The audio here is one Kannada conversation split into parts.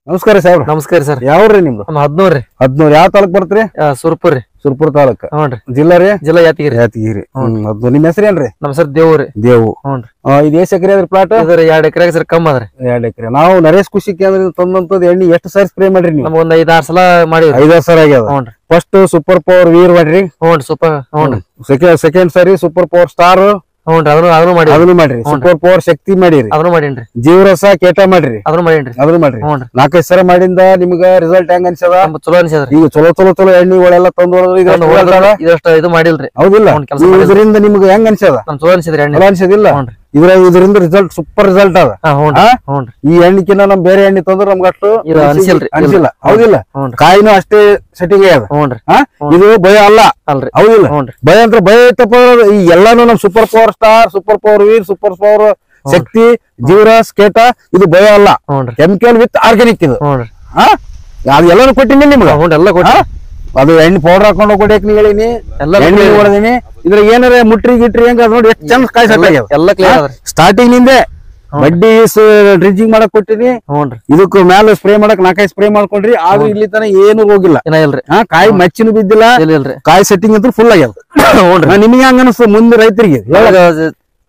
ನಮಸ್ಕಾರ ಸಾಹೇಬ್ರ. ನಮಸ್ಕಾರ ಸರ್. ಯಾವ್ರಿ ನಿಮ್ದು? ನಮ್ಮ 14 14 ಯಾವ ತಾಲೂಕ್ ಬರ್ತ್ರಿ? ಸುರ್ಪುರ್ ರೀ. ಸುರ್ಪುರ ತಾಲೂಕ್. ಹ್ಞೂನ್ರಿ. ಜಿಲ್ಲಾ ರೀ? ಜಿಲ್ಲಾ ಯಾದಗಿರಿ. ಯಾದಗಿರಿ. 14 ನಿಮ್ ಹೆಸರೇನ್ರಿ? ನಮ್ ಸರ್ ದೇವ್ರಿ. ದೇವು. ಹ್ಞೂನ್ರಿ. ಇದು ಎಷ್ಟು ಎಕರೆ ಅದ್ರಿ ಪ್ಲಾಟ್? ಇದ್ರ 2 ಎಕರೆ ಸರ್ ಕಮ್ಮಿ ಅದ್ರಿ. 2 ಎಕರೆ. ನಾವು ನರೇಶ್ ಕೃಷಿ ಕೇಂದ್ರ ತಂದಂತದ್ ಎಣ್ಣೆ ಎಷ್ಟು ಸಾರಿ ಸ್ಪ್ರೇ ಮಾಡ್ರಿ ನೀವು? ನಮ್ಗ ಒಂದ್ 5-6 ಸಲ ಮಾಡಿವ್ರಿ. 5 ಸಲ ಆಗ್ಯಾದ. ಹ್ಞೂನ್ರಿ. ಫಸ್ಟ್ ಸೂಪರ್ ಪವರ್ ವೀರ್ ಮಾಡ್ರಿ. ಹ್ಞೂನ್ರಿ. ಸೂಪರ್. ಹ್ಞೂನ್ರಿ. ಸೆಕೆಂಡ್ ಸಾರಿ ಸೂಪರ್ ಪವರ್ ಸ್ಟಾರ್. ಹ್ಞೂನ್ರಿ. ಅದನ್ನು ಮಾಡ್ರಿ. ಸೂಪರ್ ಪವರ್ ಶಕ್ತಿ ಮಾಡಿರಿ. ಅದನ್ನು ಮಾಡೀನ್ರಿ. ಜೀವರಸ ಕೇಟ ಮಾಡ್ರಿ. ಅದನ್ನು ಮಾಡೀನ್ರಿ. ಮಾಡ್ರಿ. ಹ್ಞೂನ್ರಿ. 4-5 ಸಲ ಮಾಡಿಂದ ನಿಮ್ಗ ರಿಸಲ್ಟ್ ಹೆಂಗ್ ಅನ್ಸದ? ಚಲೋ ಅನ್ಸದ್ರಿ. ಈಗ ಚಲೋ ಎಣ್ಣೆಗಳೆಲ್ಲ ತಂದು ಇದಷ್ಟು ಇದು ಮಾಡಿಲ್ರಿ. ಹೌದಿಲ್ಲ? ಇದರಿಂದ ನಿಮ್ಗೆ ಹೆಂಗ್ ಅನ್ಸದ? ನಮ್ ಚಲೋ ಅನ್ಸಿದ್ರಿ ಎಣ್ಣೆ. ಚಲೋ ಅನ್ಸದಿಲ್ಲ? ಇದರಿಂದ ರಿಸಲ್ಟ್ ಸೂಪರ್ ರಿಸಲ್ಟ್ ಅದ. ಈ ಎಣ್ಣಿಕಿನ ನಮ್ ಬೇರೆ ಎಣ್ಣೆ ತಂದ್ರ ನಮ್ಗ ಅಷ್ಟು ಅನ್ಸಿಲ್ಲ. ಹೌದಿಲ್ಲ? ಕಾಯಿನೂ ಅಷ್ಟೇ ಸೆಟ್ಟಿಗೆ ಅದ. ಇದು ಭಯ ಅಲ್ಲ. ಹೌದಿಲ್ಲ? ಭಯ ಅಂತ ಭಯ ಐತಪ್ಪ. ಈ ಎಲ್ಲಾನು ನಮ್ super power star, super power ವೀರ್, ಸೂಪರ್ ಪವರ್ ಶಕ್ತಿ, ಜೀವರಾಸ್ ಕೇಟ ಇದು ಭಯ ಅಲ್ಲ. ಕೆಮಿಕಲ್ ವಿತ್ ಆರ್ಗ್ಯಾನಿಕ್ ಇದು. ಅದು ಎಲ್ಲಾನು ಕೊಟ್ಟಿನಿ ನಿಮ್ಗೆ. ಎಲ್ಲ ಕೊಟ್ಟಿ ಅದು ಎಣ್ಣೆ ಪೌಡರ್ ಹಾಕೊಂಡು ಕೊಡಕ್ ನೀ ಹೇಳಿನಿ. ಎಣ್ಣೆ ಹೊಡೆದಿನಿ. ಇದ್ರ ಏನಾರ ಮುಟ್ರಿ ಗಿಟ್ರಿ ಹೆಂಗ ನೋಡಿ ಎಷ್ಟು ಚಂದ ಕಾಯಿ ಸೆಟ್ ಆಗ್ಯಾವ. ಎಲ್ಲ ಕ್ಲಿಯರ್ ಅದ್ರಿ. ಸ್ಟಾರ್ಟಿಂಗ್ ನಿಂದೆ ಬಡ್ಡಿ ಡ್ರಿಜ್ಜಿಂಗ್ ಮಾಡಕ್ ಕೊಟ್ಟಿನಿ. ಇದಕ್ ಮ್ಯಾಲ ಸ್ಪ್ರೇ ಮಾಡಕ್ 4-5 ಸ್ಪ್ರೇ ಮಾಡ್ಕೊಂಡ್ರಿ. ಆದ್ರೂ ಇಲ್ಲಿ ತನ ಏನು ಹೋಗಿಲ್ಲ. ಕಾಯಿ ಮಚ್ಚಿನ ಬಿದ್ದಿಲ್ಲ. ಕಾಯಿ ಸೆಟ್ಟಿಂಗ್ ಅಂತೂ ಫುಲ್ ಆಗ್ಯಾವ. ನಿಮ್ಗೆ ಹಂಗ ಅನಿಸ್ತು ಮುಂದೆ ರೈತರಿಗೆ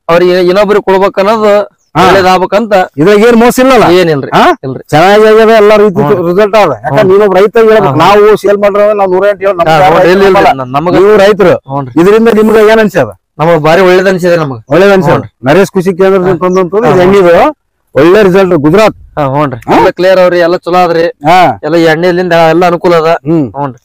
ಅವ್ರಿಗೆ ಇನ್ನೊಬ್ರಿಗೆ ಕೊಡ್ಬೇಕ ಅನ್ನೋದು ಒಳ್ಳೇದಾಗ್ಬೇಕಂತ. ಇದ್ರಾಗ ಏನ್ ಮೋಸ ಇಲ್ಲಲ್ಲ? ಏನಿಲ್ರಿ. ಚೆನ್ನಾಗಿ ಆಗ್ಯದ. ಎಲ್ಲಾ ರೀತಿ ರಿಸಲ್ಟ್ ಅದ. ಯಾಕಂದ್ರೆ ನೀನೊಬ್ಬ ರೈತ ಹೇಳ್ಬೇಕು. ನಾವು ಸೇಲ್ ಮಾಡ್ರ ನಾವ್ 108 ನೀವು ರೈತರು. ಇದರಿಂದ ನಿಮ್ಗೆ ಏನ್ ಅನ್ಸದ? ನಮಗ್ ಬಾರಿ ಒಳ್ಳೇದ್ ಅನ್ಸಿದೆ. ನಮಗ್ ಒಳ್ಳೇದ್ ಅನ್ಸದ. ನರೇಶ್ ಕೃಷಿ ಕೇಂದ್ರ ತಂದಂತದ್ದು ಎಣ್ಣಿದು ಒಳ್ಳೆ ರಿಸಲ್ಟ್. ಗುಜರಾತ್. ಹ್ಞೂನ್ರಿ. ಎಲ್ಲ ಕ್ಲಿಯರ್ ಅವ್ರಿ. ಎಲ್ಲ ಚಲೋ ಅದ್ರಿ. ಎಲ್ಲ ಎಣ್ಣೆಲಿಂದ ಎಲ್ಲ ಅನುಕೂಲ ಅದ. ಹ್ಞೂನ್ರಿ.